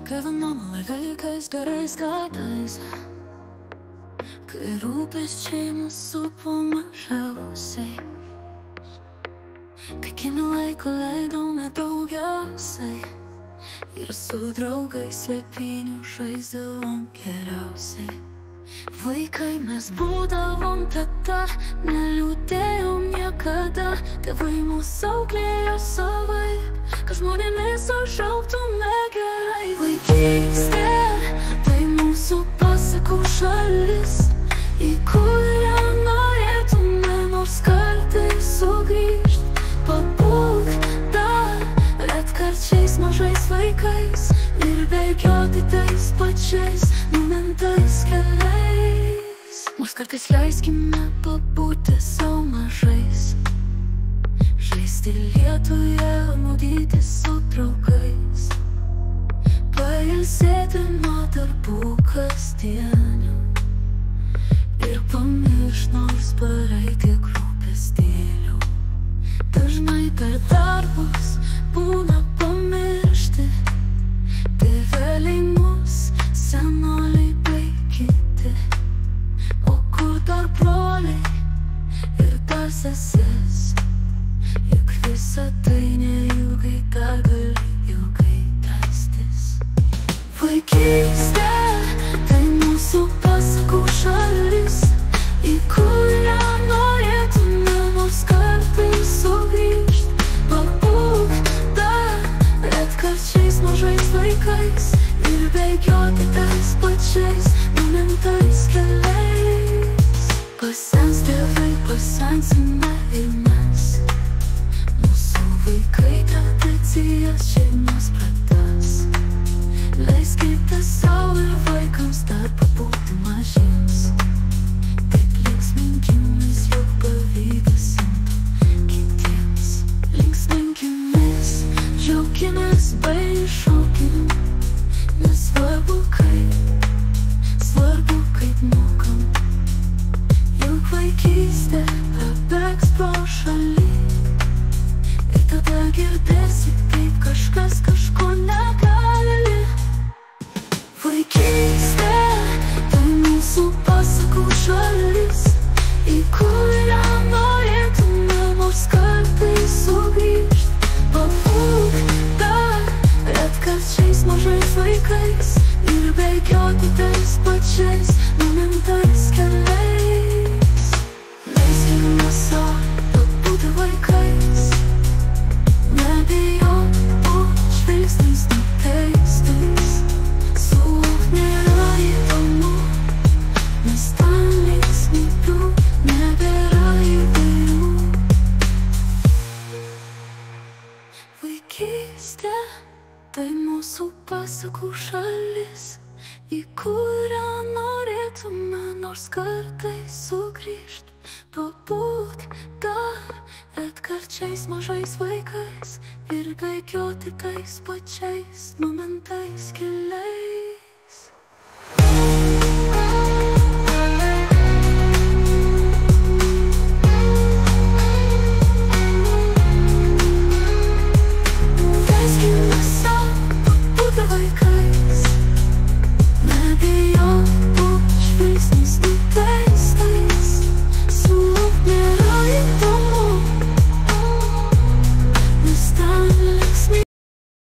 Gyvenam laikais gerais gadais, kai rūpesčiai mus supo mažiausiai, kai kimi laiko leidome daugiausiai ir su draugais slėpynių žaisdavom geriausiai. Vaikai mes būdavom tada, neliūdėjom niekada, tėvai mūsų auklėjo savaip, kad žmonėmis užaugtume gerai. Vaikystė tai mūsų pasakų šalis, į kurią norėtume nors kartais sugrįžt, pabūt dar retkarčiais mažais vaikais ir bėgioti tais pačiais numintais keliais. Nors kartais leiskime pabūti savo mažais, žaisti lietuje, maudyti su draugais, pailsėti nuo darbų kasdienių ir pamiršt nors parai tiek rūpestėlių. Dažnai per darbus būna pamiršti tėveliai mus, senoliai bei kiti, o kur dar broliai ir dar sesis, juk visa tai neilgai dar gali ilgai tęstis. Vaikystė tai mūsų pasakų šalis, į kurią norėtume nors kartais sugrįžt, pabūt dar retkarčiais mažais vaikais ir bėgioti tais pačiais numintais keliais. Pasens tėvai, pasensime ir mes, mūsų vaikai tradicijas šeimos pratęs. Leiskite sau ir vaikams dar pabūti mažiems, taip linksminkimės, jog pavydas imtų kitiems. Linksminkimės, džiaukimės bei šaukim, nesvarbu kaip mokam, juk vaikystė prabėgs pro šalį ir tada girdėsi, kaip kažkas kažko negali. Vaikystė tai mūsų pasakų šalis, į kurią norėtume nors kartais sugrįžt, pabūt dar retkarčiais mažais vaikais ir bėgioti tais pačiais numintais keliais. Leiskime sau pabūti vaikais, nebijot būt žvilgsniais nuteistais. Suvokt nėra įdomu, nes ten linksmybių nebėra įvairių. Vaikystė tai mūsų pasakų šalis, į kurią norėtume nors kartais sugrįžt, pabūt dar retkarčiais mažais vaikais ir bėgioti tais pačiais numintais keliais.